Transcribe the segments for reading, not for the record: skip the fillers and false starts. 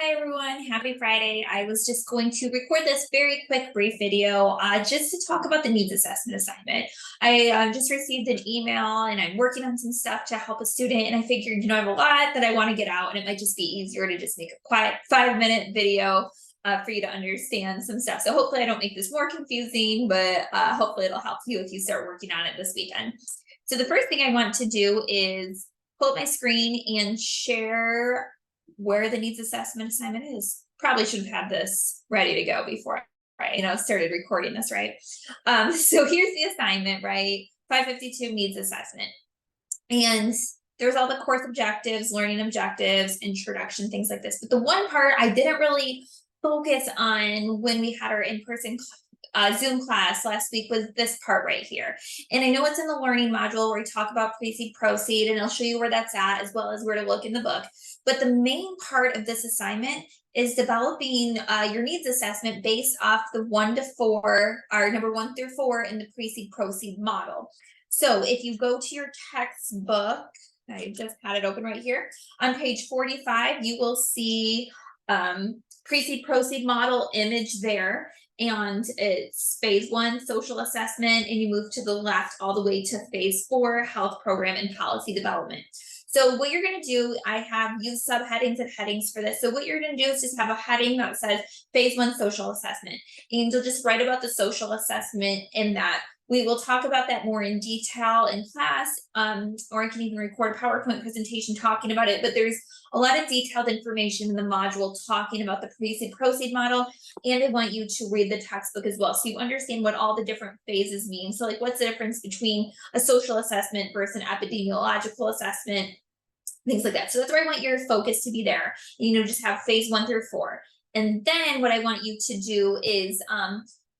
Hi everyone, happy Friday. I was just going to record this very quick, brief video just to talk about the needs assessment assignment. I just received an email and I'm working on some stuff to help a student, and I figured, I have a lot that I want to get out, and it might just be easier to just make a quick 5-minute video for you to understand some stuff. So hopefully I don't make this more confusing, but hopefully it'll help you if you start working on it this weekend. So the first thing I want to do is pull up my screen and share where the needs assessment assignment is. Probably should have had this ready to go before I started recording this, right? So here's the assignment, right? 552 needs assessment. And there's all the course objectives, learning objectives, introduction, things like this. But the one part I didn't really focus on when we had our in-person Zoom class last week was this part right here. And I know it's in the learning module where we talk about pre-seed, proceed, and I'll show you where that's at as well as where to look in the book. But the main part of this assignment is developing your needs assessment based off the 1 to 4, or number 1 through 4 in the pre-seed, proceed model. So if you go to your textbook, I just had it open right here, on page 45, you will see pre-seed, proceed model image there. And it's phase 1, social assessment, and you move to the left all the way to phase 4, health program and policy development. So what you're going to do, I have used subheadings and headings for this. So what you're going to do is just have a heading that says phase 1 social assessment, and you'll just write about the social assessment in that. We will talk about that more in detail in class, or I can even record a PowerPoint presentation talking about it, but there's a lot of detailed information in the module talking about the pre-seed, proceed model, and I want you to read the textbook as well, so you understand what all the different phases mean. So like, what's the difference between a social assessment versus an epidemiological assessment, things like that. So that's where I want your focus to be there. Just have phase 1 through 4. And then what I want you to do is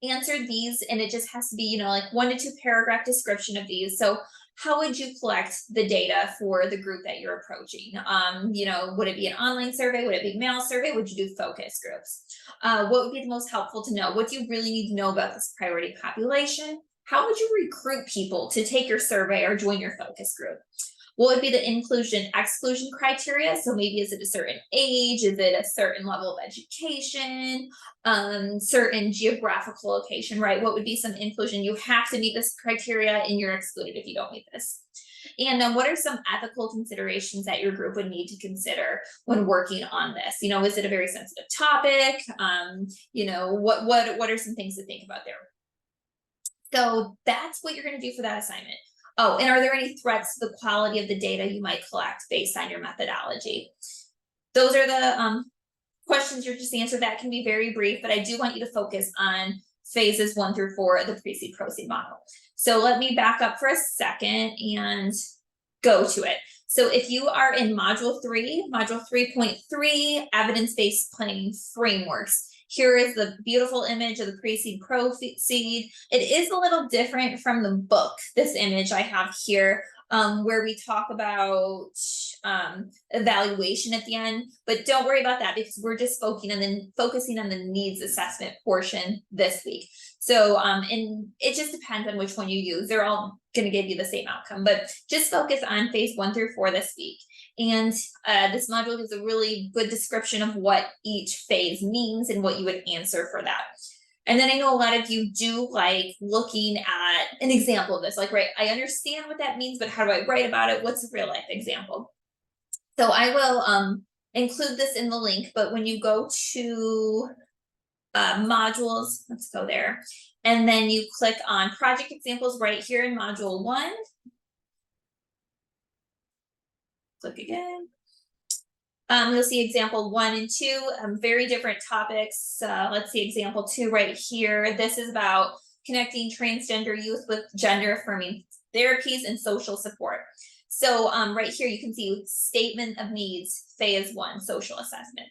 answer these, and it just has to be, like 1 to 2 paragraph description of these. So how would you collect the data for the group that you're approaching? Would it be an online survey? Would it be a mail survey? Would you do focus groups? What would be the most helpful to know? What do you really need to know about this priority population? How would you recruit people to take your survey or join your focus group? What would be the inclusion exclusion criteria? So maybe, is it a certain age? Is it a certain level of education? Certain geographical location, right? What would be some inclusion? You have to meet this criteria and you're excluded if you don't meet this. And then what are some ethical considerations that your group would need to consider when working on this? Is it a very sensitive topic? What are some things to think about there? So that's what you're going to do for that assignment. Oh, and are there any threats to the quality of the data you might collect based on your methodology? Those are the questions you're just answered. That can be very brief, but I do want you to focus on phases 1 through 4 of the pre-seed, proceed model. So let me back up for a second and go to it. So if you are in module 3.3, evidence-based planning frameworks, here is the beautiful image of the pre-seed, proceed. It is a little different from the book, this image I have here, where we talk about evaluation at the end, but don't worry about that because we're just focusing on the needs assessment portion this week. So, and it just depends on which one you use. They're all going to give you the same outcome, but just focus on phase 1 through 4 this week. And this module gives a really good description of what each phase means and what you would answer for that. And then I know a lot of you do like looking at an example of this, like, right, I understand what that means, but how do I write about it? What's a real life example? So I will include this in the link, but when you go to modules, let's go there, and then you click on project examples right here in module 1. Click again. You'll see example 1 and 2, very different topics. Let's see example 2 right here. This is about connecting transgender youth with gender affirming therapies and social support. So right here, you can see statement of needs, phase 1, social assessment.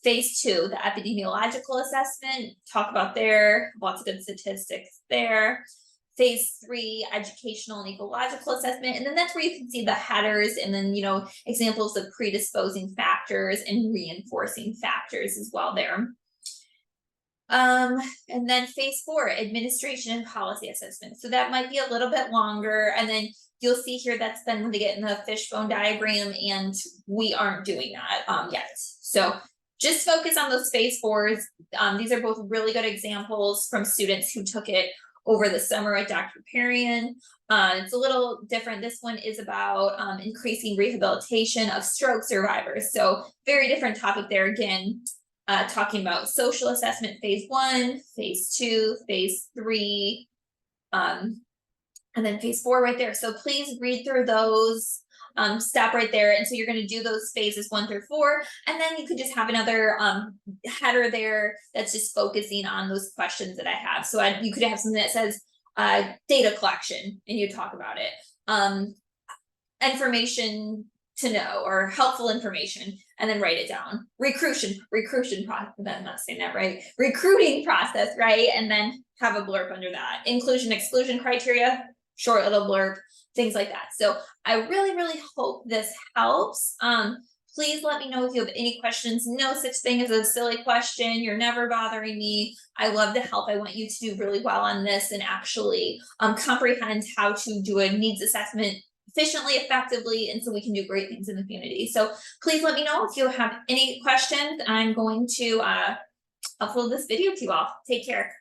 Phase 2, the epidemiological assessment, talk about there, lots of good statistics there. Phase 3, educational and ecological assessment. And then that's where you can see the headers and then, examples of predisposing factors and reinforcing factors as well there. And then phase 4, administration and policy assessment. So that might be a little bit longer. And then you'll see here that's then when they get in the fishbone diagram, and we aren't doing that yet. So just focus on those phase fours. These are both really good examples from students who took it over the summer at Dr. Perrian. It's a little different. This one is about increasing rehabilitation of stroke survivors. So very different topic there again, talking about social assessment phase 1, phase 2, phase 3, and then phase 4 right there. So please read through those. Stop right there. And so you're going to do those phases 1 through 4, and then you could just have another header there that's just focusing on those questions that I have. So you could have something that says data collection, and you talk about it. Information to know, or helpful information, and then write it down. Recruiting process. I'm not saying that right. Recruiting process, right? And then have a blurb under that. Inclusion exclusion criteria, short little blurb, things like that. So I really, really hope this helps. Please let me know if you have any questions. No such thing as a silly question. You're never bothering me. I love to help. I want you to do really well on this and actually comprehend how to do a needs assessment efficiently, effectively, and so we can do great things in the community. So please let me know if you have any questions. I'm going to upload this video to you all. Take care.